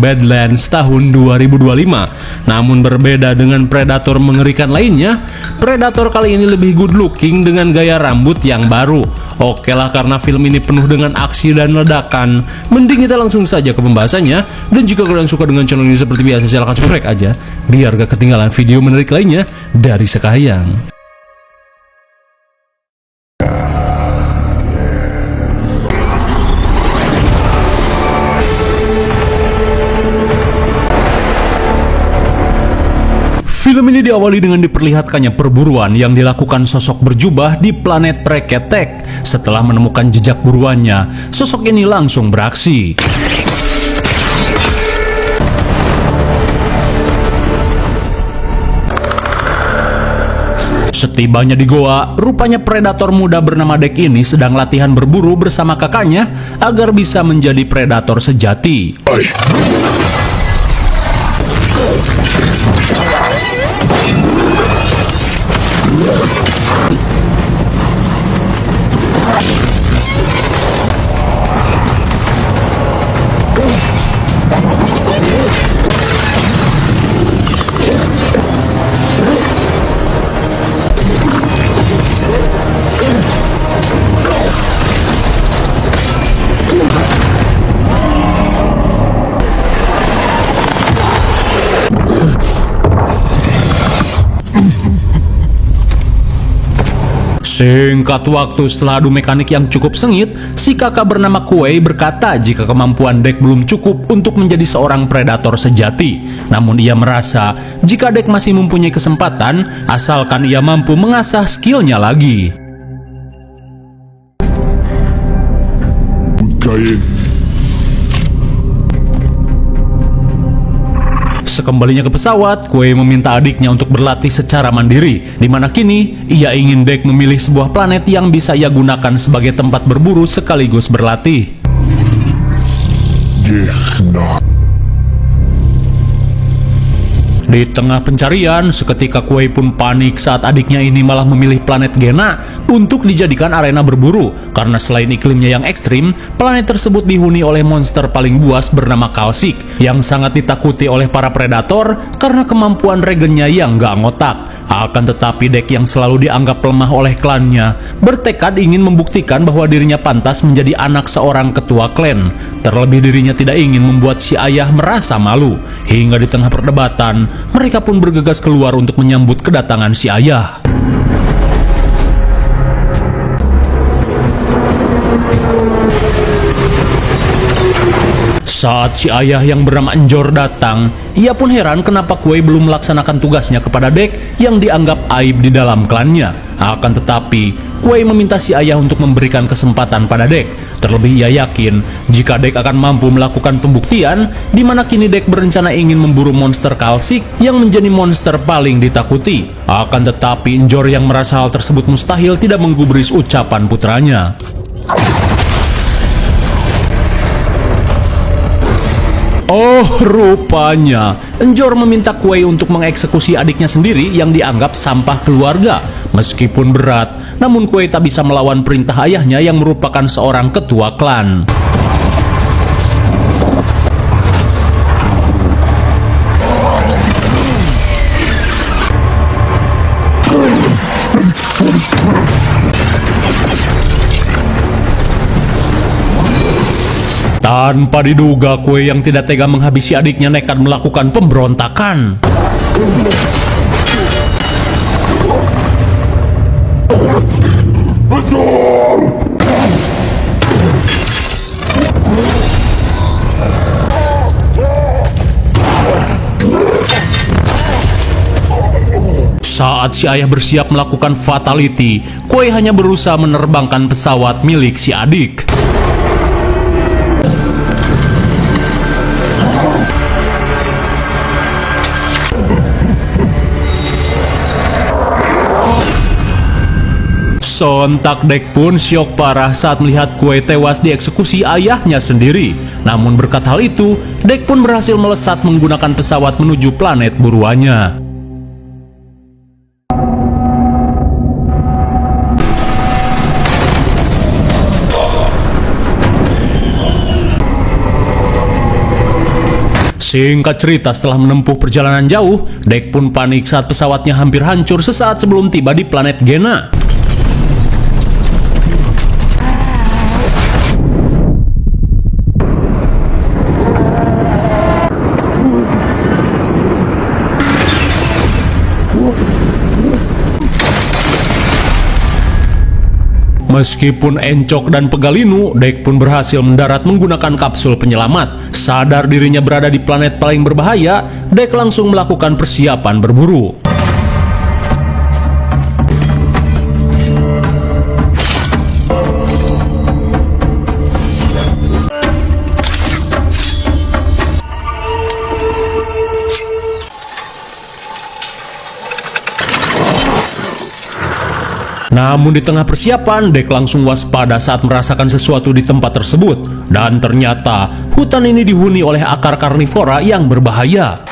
Badlands tahun 2025. Namun berbeda dengan Predator mengerikan lainnya, Predator kali ini lebih good looking dengan gaya rambut yang baru. Oke lah, karena film ini penuh dengan aksi dan ledakan, mending kita langsung saja ke pembahasannya. Dan jika kalian suka dengan channel ini seperti biasa, silahkan subscribe aja biar gak ketinggalan video menarik lainnya dari Sekayang. Film ini diawali dengan diperlihatkannya perburuan yang dilakukan sosok berjubah di planet Preketek. Setelah menemukan jejak buruannya, sosok ini langsung beraksi. Setibanya di goa, rupanya predator muda bernama Dek ini sedang latihan berburu bersama kakaknya agar bisa menjadi predator sejati. Singkat waktu setelah adu mekanik yang cukup sengit, si kakak bernama Kuei berkata jika kemampuan Dek belum cukup untuk menjadi seorang predator sejati. Namun ia merasa jika Dek masih mempunyai kesempatan, asalkan ia mampu mengasah skillnya lagi. Sekembalinya ke pesawat, Kuei meminta adiknya untuk berlatih secara mandiri, di mana kini ia ingin Dek memilih sebuah planet yang bisa ia gunakan sebagai tempat berburu sekaligus berlatih. Di tengah pencarian, seketika Kuei pun panik saat adiknya ini malah memilih planet Gena untuk dijadikan arena berburu. Karena selain iklimnya yang ekstrim, planet tersebut dihuni oleh monster paling buas bernama Kalsik yang sangat ditakuti oleh para predator karena kemampuan regennya yang gak ngotak. Akan tetapi Dek yang selalu dianggap lemah oleh klannya bertekad ingin membuktikan bahwa dirinya pantas menjadi anak seorang ketua klan. Terlebih dirinya tidak ingin membuat si ayah merasa malu. Hingga di tengah perdebatan, mereka pun bergegas keluar untuk menyambut kedatangan si ayah. Saat si ayah yang bernama Njor datang, ia pun heran kenapa Kuei belum melaksanakan tugasnya kepada Dek yang dianggap aib di dalam klannya. Akan tetapi, Kuei meminta si ayah untuk memberikan kesempatan pada Dek. Terlebih ia yakin jika Dek akan mampu melakukan pembuktian, di mana kini Dek berencana ingin memburu monster Kalsik yang menjadi monster paling ditakuti. Akan tetapi Njor yang merasa hal tersebut mustahil tidak menggubris ucapan putranya. Oh, rupanya Njor meminta Kuei untuk mengeksekusi adiknya sendiri yang dianggap sampah keluarga. Meskipun berat, namun Kuei tak bisa melawan perintah ayahnya yang merupakan seorang ketua klan. Tanpa diduga, Kuei yang tidak tega menghabisi adiknya nekat melakukan pemberontakan. Saat si ayah bersiap melakukan fatality, Kuei hanya berusaha menerbangkan pesawat milik si adik. Sontak Dek pun syok parah saat melihat Kuei tewas dieksekusi ayahnya sendiri. Namun berkat hal itu, Dek pun berhasil melesat menggunakan pesawat menuju planet buruannya. Singkat cerita, setelah menempuh perjalanan jauh, Dek pun panik saat pesawatnya hampir hancur sesaat sebelum tiba di planet Gena. Meskipun encok dan pegalinu, Dek pun berhasil mendarat menggunakan kapsul penyelamat. Sadar dirinya berada di planet paling berbahaya, Dek langsung melakukan persiapan berburu. Namun di tengah persiapan, Dek langsung waspada saat merasakan sesuatu di tempat tersebut. Dan ternyata, hutan ini dihuni oleh akar karnivora yang berbahaya.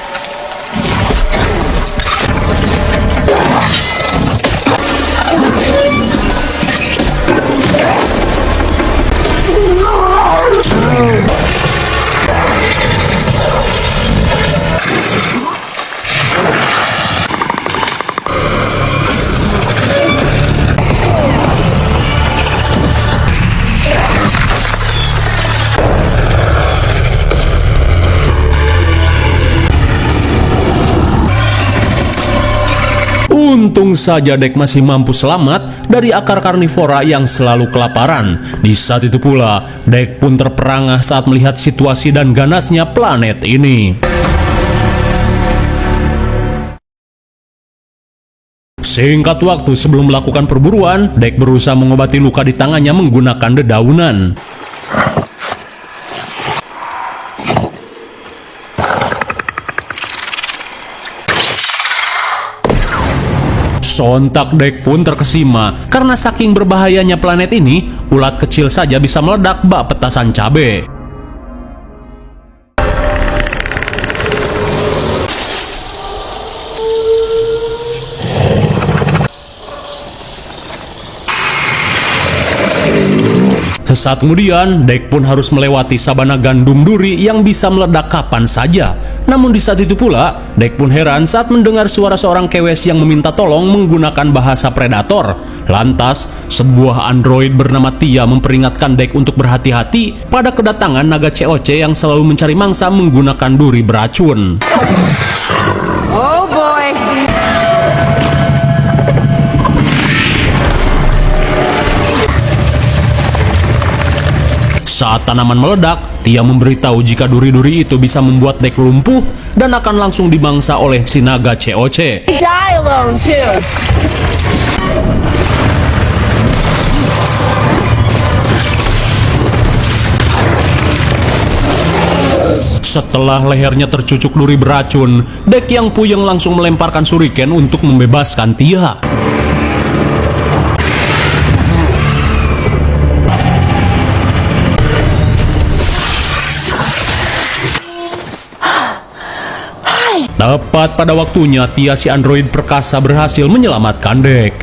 Untung saja Dek masih mampu selamat dari akar karnivora yang selalu kelaparan. Di saat itu pula, Dek pun terperangah saat melihat situasi dan ganasnya planet ini. Singkat waktu sebelum melakukan perburuan, Dek berusaha mengobati luka di tangannya menggunakan dedaunan. Sontak Dek pun terkesima karena saking berbahayanya planet ini, ulat kecil saja bisa meledak bak petasan cabe. Sesaat kemudian, Dek pun harus melewati sabana gandum duri yang bisa meledak kapan saja. Namun di saat itu pula, Dek pun heran saat mendengar suara seorang kewes yang meminta tolong menggunakan bahasa predator. Lantas, sebuah android bernama Tia memperingatkan Dek untuk berhati-hati pada kedatangan naga COC yang selalu mencari mangsa menggunakan duri beracun. Oh boy. Saat tanaman meledak, Tia memberitahu jika duri-duri itu bisa membuat Dek lumpuh dan akan langsung dimangsa oleh si naga COC. Die alone too. Setelah lehernya tercucuk duri beracun, Dek yang puyeng langsung melemparkan shuriken untuk membebaskan Tia. Tepat pada waktunya, Tia si android perkasa berhasil menyelamatkan Dek.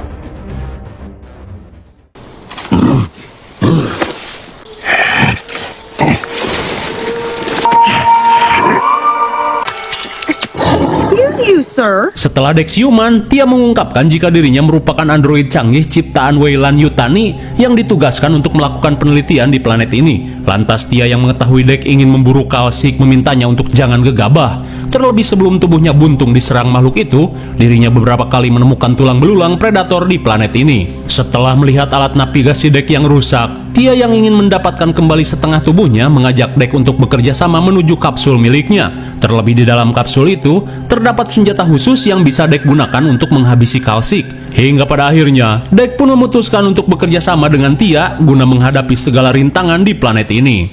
Excuse you, sir. Setelah Dek siuman, Tia mengungkapkan jika dirinya merupakan android canggih ciptaan Weyland Yutani yang ditugaskan untuk melakukan penelitian di planet ini. Lantas Tia yang mengetahui Dek ingin memburu Kalsik memintanya untuk jangan gegabah. Terlebih sebelum tubuhnya buntung diserang makhluk itu, dirinya beberapa kali menemukan tulang belulang predator di planet ini. Setelah melihat alat navigasi Dek yang rusak, Tia yang ingin mendapatkan kembali setengah tubuhnya mengajak Dek untuk bekerja sama menuju kapsul miliknya. Terlebih di dalam kapsul itu, terdapat senjata khusus yang bisa Dek gunakan untuk menghabisi Kalsik. Hingga pada akhirnya, Dek pun memutuskan untuk bekerja sama dengan Tia guna menghadapi segala rintangan di planet ini.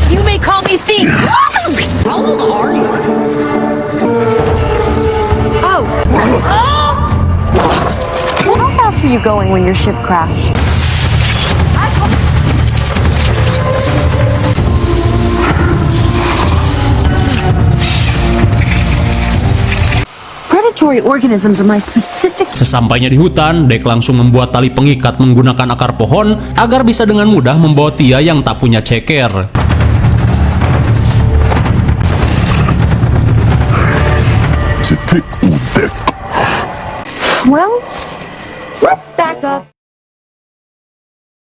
You may call me thief. How old are you? Oh. How fast were you going when your ship crashed? Predatory organisms are my specific. Sesampainya di hutan, Dek langsung membuat tali pengikat menggunakan akar pohon agar bisa dengan mudah membawa Tia yang tak punya ceker. Well, let's back up.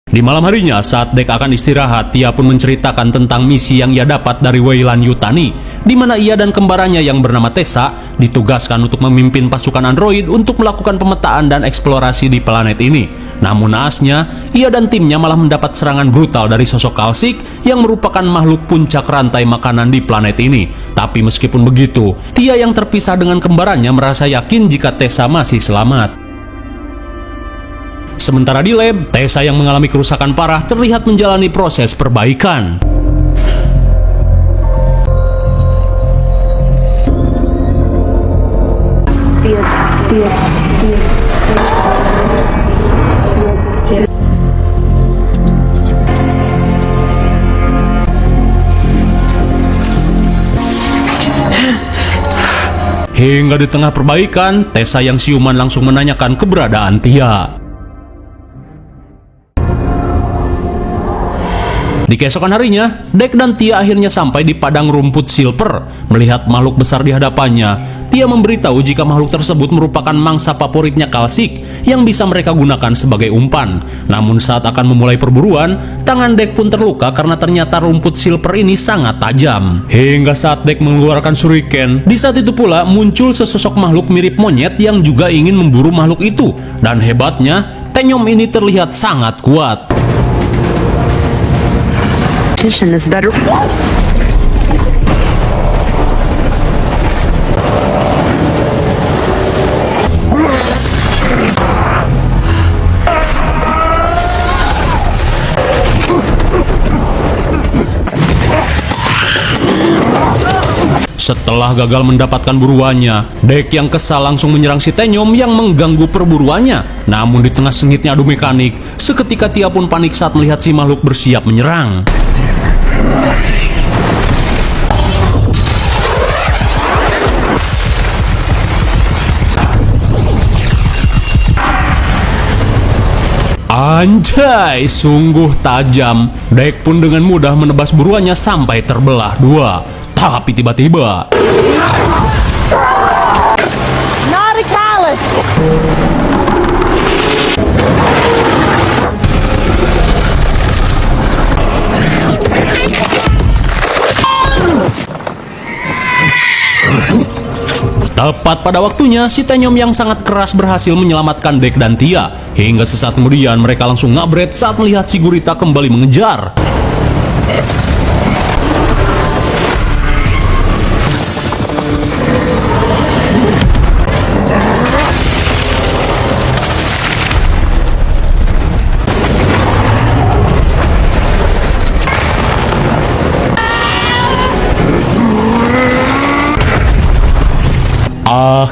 Di malam harinya, saat Dek akan istirahat, Tia pun menceritakan tentang misi yang ia dapat dari Weyland Yutani, di mana ia dan kembarannya yang bernama Tessa ditugaskan untuk memimpin pasukan android untuk melakukan pemetaan dan eksplorasi di planet ini. Namun naasnya, ia dan timnya malah mendapat serangan brutal dari sosok Kalsik yang merupakan makhluk puncak rantai makanan di planet ini. Tapi meskipun begitu, Tia yang terpisah dengan kembarannya merasa yakin jika Tessa masih selamat. Sementara di lab, Tessa yang mengalami kerusakan parah terlihat menjalani proses perbaikan. Hingga di tengah perbaikan, Tessa yang siuman langsung menanyakan keberadaan Tia. Di keesokan harinya, Dek dan Tia akhirnya sampai di padang rumput Silver. Melihat makhluk besar di hadapannya, Tia memberitahu jika makhluk tersebut merupakan mangsa favoritnya Kalsik yang bisa mereka gunakan sebagai umpan. Namun saat akan memulai perburuan, tangan Dek pun terluka karena ternyata rumput Silver ini sangat tajam. Hingga saat Dek mengeluarkan shuriken, di saat itu pula muncul sesosok makhluk mirip monyet yang juga ingin memburu makhluk itu. Dan hebatnya, Tenyom ini terlihat sangat kuat. Is better. Setelah gagal mendapatkan buruannya, Dek yang kesal langsung menyerang si Tenyom yang mengganggu perburuannya. Namun di tengah sengitnya adu mekanik, seketika Tia pun panik saat melihat si makhluk bersiap menyerang. Anjay, sungguh tajam. Dek pun dengan mudah menebas buruannya sampai terbelah dua. Tapi tiba-tiba Nauticalis! tepat pada waktunya, si Tenyom yang sangat keras berhasil menyelamatkan Dek dan Tia. Hingga sesaat kemudian mereka langsung ngabret saat melihat si gurita kembali mengejar.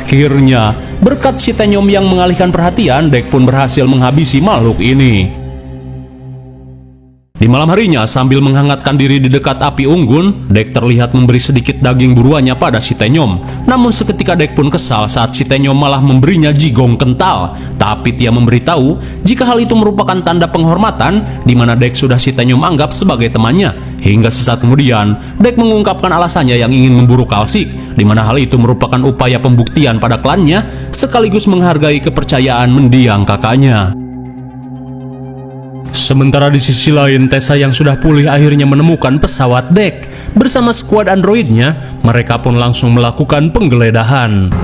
Akhirnya, berkat si Tenyom yang mengalihkan perhatian, Dek pun berhasil menghabisi makhluk ini. Di malam harinya, sambil menghangatkan diri di dekat api unggun, Dek terlihat memberi sedikit daging buruannya pada si Tenyom. Namun seketika Dek pun kesal saat si Tenyom malah memberinya jigong kental. Tapi Tia memberitahu jika hal itu merupakan tanda penghormatan, di mana Dek sudah si Tenyom anggap sebagai temannya. Hingga sesaat kemudian, Dek mengungkapkan alasannya yang ingin memburu Kalsik, di mana hal itu merupakan upaya pembuktian pada klannya, sekaligus menghargai kepercayaan mendiang kakaknya. Sementara di sisi lain, Tessa yang sudah pulih akhirnya menemukan pesawat Dek. Bersama skuad androidnya, mereka pun langsung melakukan penggeledahan.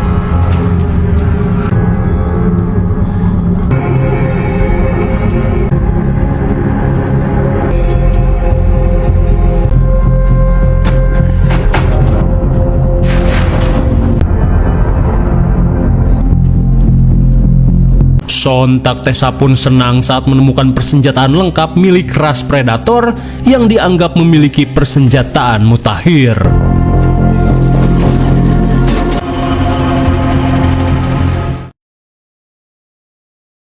Sontak Tessa pun senang saat menemukan persenjataan lengkap milik ras predator yang dianggap memiliki persenjataan mutakhir.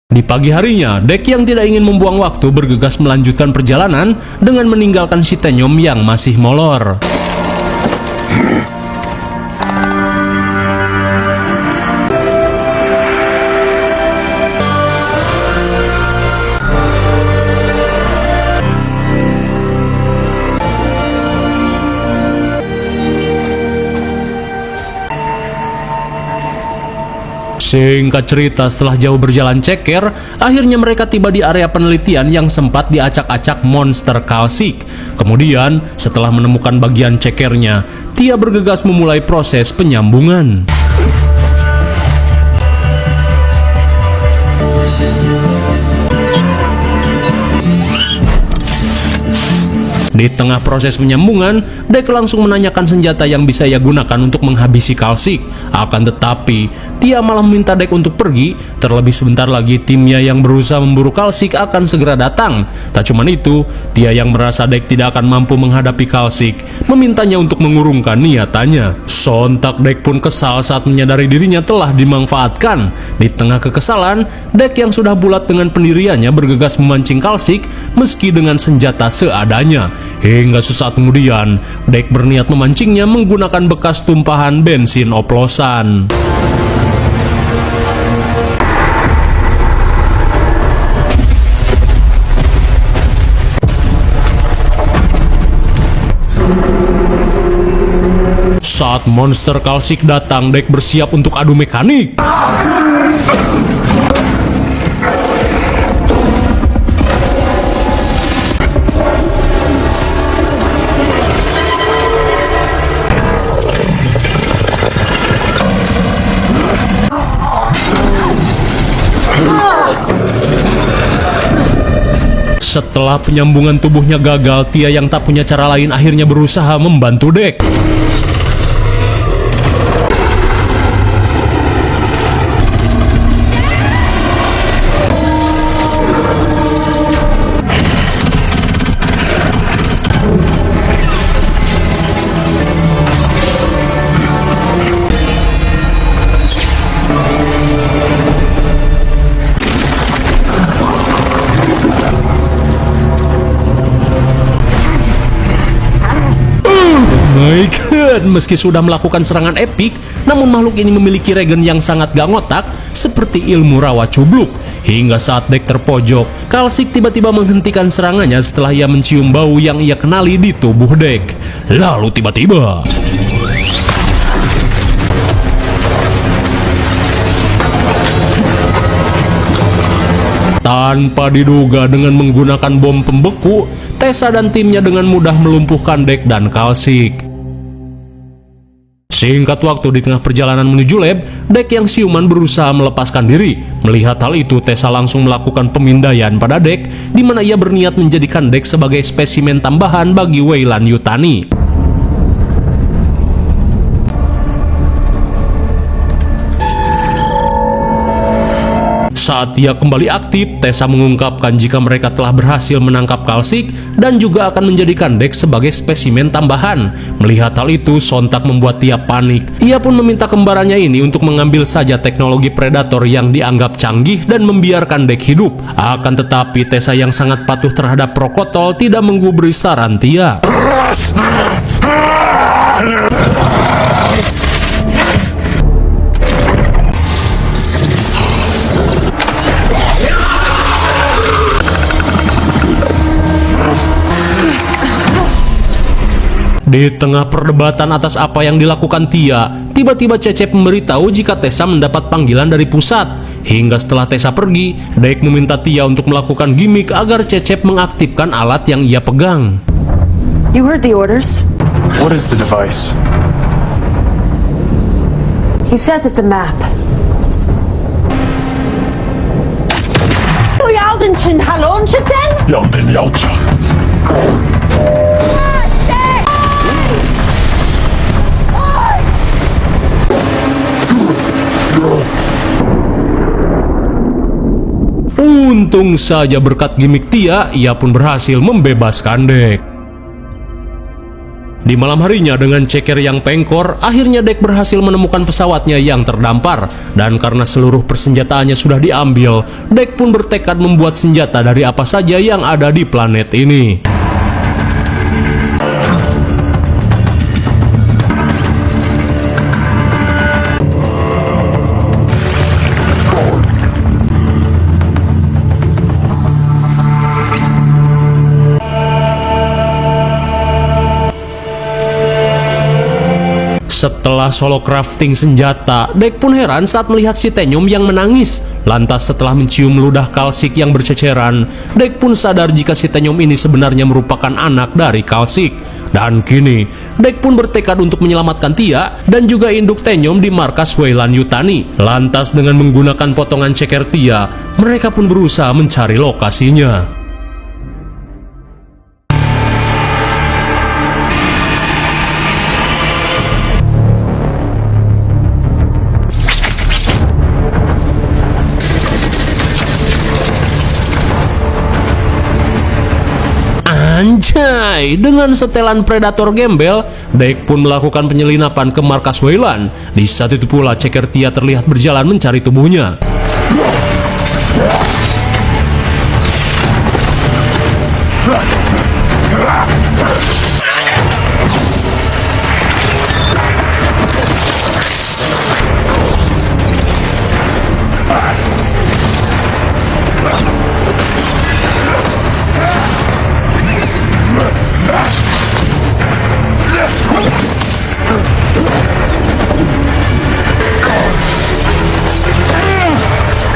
Di pagi harinya, Dek yang tidak ingin membuang waktu bergegas melanjutkan perjalanan dengan meninggalkan si Tenyom yang masih molor. Singkat cerita, setelah jauh berjalan ceker, akhirnya mereka tiba di area penelitian yang sempat diacak-acak monster kalsik. Kemudian, setelah menemukan bagian cekernya, Tia bergegas memulai proses penyambungan. Di tengah proses penyambungan, Dek langsung menanyakan senjata yang bisa ia gunakan untuk menghabisi kalsik. Akan tetapi, Tia malah meminta Dek untuk pergi. Terlebih sebentar lagi timnya yang berusaha memburu kalsik akan segera datang. Tak cuma itu, Tia yang merasa Dek tidak akan mampu menghadapi kalsik memintanya untuk mengurungkan niatannya. Sontak Dek pun kesal saat menyadari dirinya telah dimanfaatkan. Di tengah kekesalan, Dek yang sudah bulat dengan pendiriannya bergegas memancing kalsik meski dengan senjata seadanya. Hingga sesaat kemudian, Dek berniat memancingnya menggunakan bekas tumpahan bensin oplosan. Saat monster kalsik datang, Dek bersiap untuk adu mekanik. Setelah penyambungan tubuhnya gagal, Tia yang tak punya cara lain akhirnya berusaha membantu Dek. My God, meski sudah melakukan serangan epik, namun makhluk ini memiliki regen yang sangat gak ngotak, seperti ilmu rawa cubluk. Hingga saat Dek terpojok, kalsik tiba-tiba menghentikan serangannya setelah ia mencium bau yang ia kenali di tubuh Dek. Lalu tiba-tiba tanpa diduga dengan menggunakan bom pembeku, Tessa dan timnya dengan mudah melumpuhkan Dek dan kalsik. Singkat waktu, di tengah perjalanan menuju lab, Dek yang siuman berusaha melepaskan diri. Melihat hal itu, Tessa langsung melakukan pemindaian pada Dek, di mana ia berniat menjadikan Dek sebagai spesimen tambahan bagi Weyland-Yutani. Saat dia kembali aktif, Tessa mengungkapkan jika mereka telah berhasil menangkap kalsik dan juga akan menjadikan Dek sebagai spesimen tambahan. Melihat hal itu, sontak membuat Tia panik. Ia pun meminta kembarannya ini untuk mengambil saja teknologi predator yang dianggap canggih dan membiarkan Dek hidup. Akan tetapi, Tessa yang sangat patuh terhadap Prokotol tidak menggubris saran Tia. Di tengah perdebatan atas apa yang dilakukan Tia, tiba-tiba Cecep memberitahu jika Tessa mendapat panggilan dari pusat. Hingga setelah Tessa pergi, Dek meminta Tia untuk melakukan gimmick agar Cecep mengaktifkan alat yang ia pegang. You heard the orders. What is the device? He says it's a map. Yaldinchin Halonchiten? Yaldin Yalcha. Untung saja berkat gimmick Tia, ia pun berhasil membebaskan Dek. Di malam harinya dengan ceker yang pengkor, akhirnya Dek berhasil menemukan pesawatnya yang terdampar. Dan karena seluruh persenjataannya sudah diambil, Dek pun bertekad membuat senjata dari apa saja yang ada di planet ini. Setelah solo crafting senjata, Dek pun heran saat melihat si Tenyom yang menangis. Lantas setelah mencium ludah Kalsik yang berceceran, Dek pun sadar jika si Tenyom ini sebenarnya merupakan anak dari Kalsik. Dan kini, Dek pun bertekad untuk menyelamatkan Tia dan juga induk Tenyom di markas Weyland Yutani. Lantas dengan menggunakan potongan ceker Tia, mereka pun berusaha mencari lokasinya. Anjay, dengan setelan predator gembel, Dek pun melakukan penyelinapan ke markas Weyland. Di saat itu pula ceker Tia terlihat berjalan mencari tubuhnya.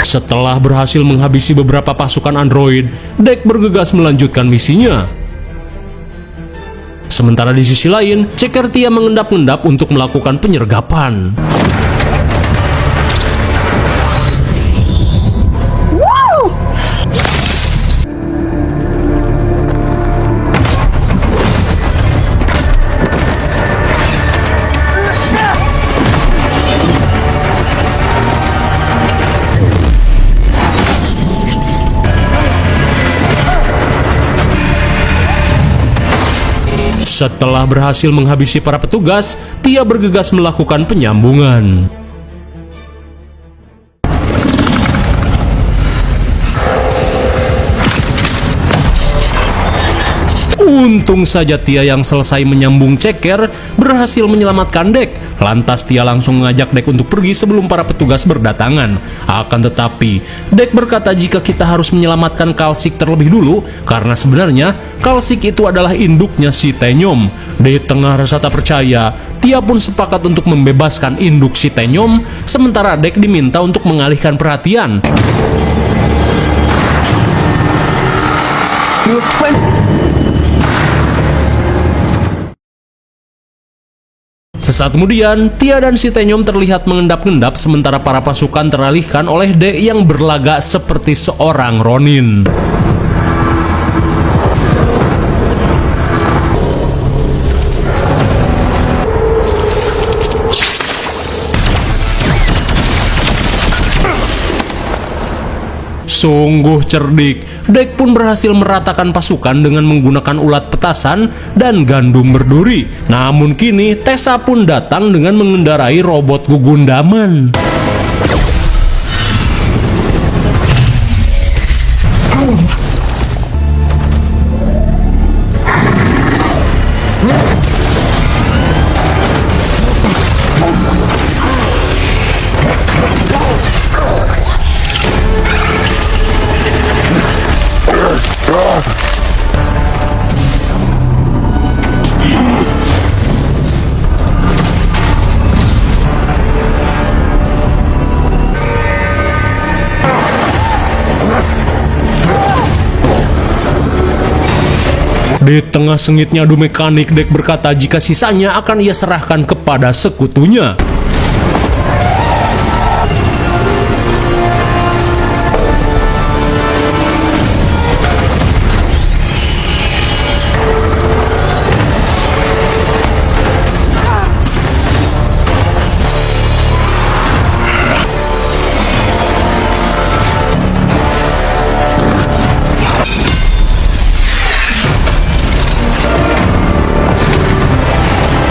Setelah berhasil menghabisi beberapa pasukan android, Dek bergegas melanjutkan misinya. Sementara di sisi lain, ceker Tia mengendap-endap untuk melakukan penyergapan. Setelah berhasil menghabisi para petugas, Tia bergegas melakukan penyambungan. Untung saja Tia yang selesai menyambung ceker berhasil menyelamatkan Dek. Lantas Tia langsung mengajak Dek untuk pergi sebelum para petugas berdatangan. Akan tetapi, Dek berkata jika kita harus menyelamatkan Kalsik terlebih dulu, karena sebenarnya Kalsik itu adalah induknya si Tenyom. Di tengah rasa tak percaya, Tia pun sepakat untuk membebaskan induk si Tenyom, sementara Dek diminta untuk mengalihkan perhatian. Sesaat kemudian, Tia dan si Tenyom terlihat mengendap-endap sementara para pasukan teralihkan oleh Dek yang berlagak seperti seorang Ronin. Sungguh cerdik, Dek pun berhasil meratakan pasukan dengan menggunakan ulat petasan dan gandum berduri. Namun kini Tessa pun datang dengan mengendarai robot gugundaman. Di tengah sengitnya adu mekanik, Dek berkata jika sisanya akan ia serahkan kepada sekutunya.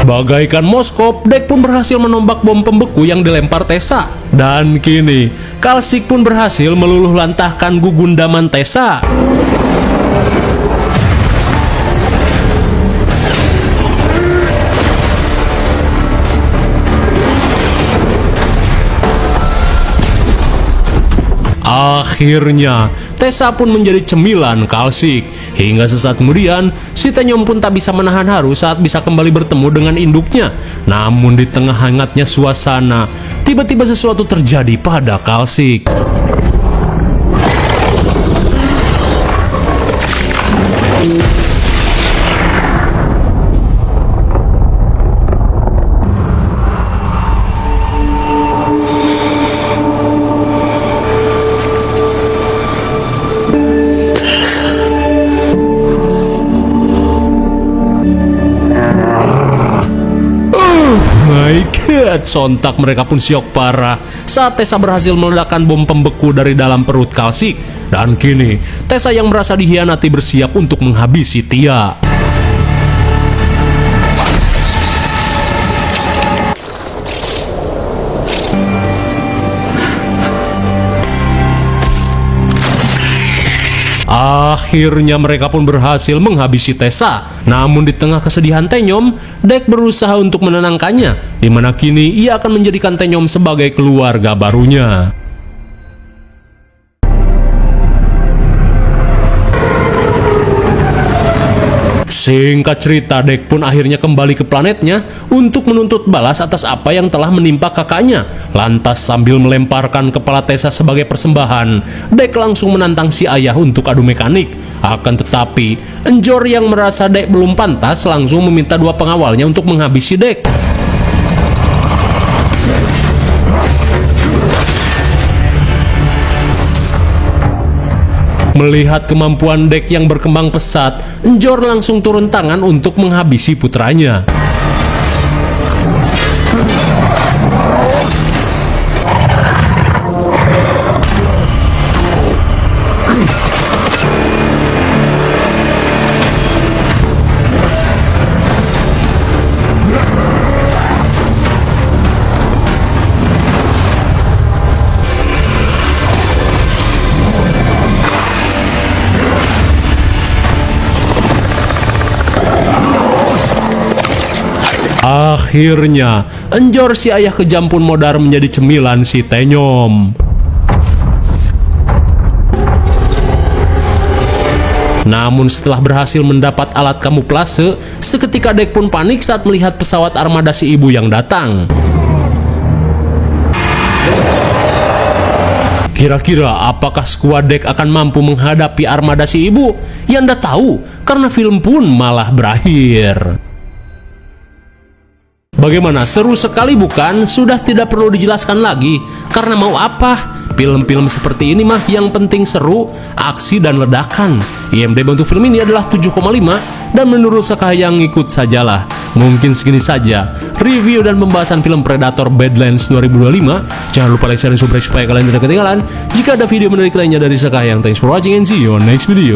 Bagaikan moskop, Dek pun berhasil menombak bom pembeku yang dilempar Tessa. Dan kini, Kalsik pun berhasil meluluh lantahkan gugundaman Tessa. Akhirnya, Tessa pun menjadi cemilan Kalsik. Hingga sesaat kemudian, si Taenyom pun tak bisa menahan haru saat bisa kembali bertemu dengan induknya. Namun di tengah hangatnya suasana, tiba-tiba sesuatu terjadi pada Kalsik. My God, sontak mereka pun syok parah saat Tessa berhasil meledakkan bom pembeku dari dalam perut Kalsik. Dan kini, Tessa yang merasa dihianati bersiap untuk menghabisi Tia. Akhirnya mereka pun berhasil menghabisi Tessa. Namun di tengah kesedihan Taenyom, Dek berusaha untuk menenangkannya, di mana kini ia akan menjadikan Taenyom sebagai keluarga barunya. Singkat cerita, Dek pun akhirnya kembali ke planetnya untuk menuntut balas atas apa yang telah menimpa kakaknya. Lantas sambil melemparkan kepala Tessa sebagai persembahan, Dek langsung menantang si ayah untuk adu mekanik. Akan tetapi, Enjor yang merasa Dek belum pantas langsung meminta dua pengawalnya untuk menghabisi Dek. Melihat kemampuan Dek yang berkembang pesat, Enjor langsung turun tangan untuk menghabisi putranya. Akhirnya, Enjor si ayah kejam pun modar menjadi cemilan si Taenyom. Namun setelah berhasil mendapat alat kamuflase, seketika Dek pun panik saat melihat pesawat armada si ibu yang datang. Kira-kira apakah skuad Dek akan mampu menghadapi armada si ibu? Ya Anda tahu, karena film pun malah berakhir. Bagaimana, seru sekali bukan? Sudah tidak perlu dijelaskan lagi. Karena mau apa? Film-film seperti ini mah yang penting seru, aksi dan ledakan. IMDb untuk film ini adalah 7,5 dan menurut Sekayang ikut sajalah. Mungkin segini saja review dan pembahasan film Predator Badlands 2025. Jangan lupa like, share, dan subscribe supaya kalian tidak ketinggalan jika ada video menarik lainnya dari Sekayang. Thanks for watching and see you on next video.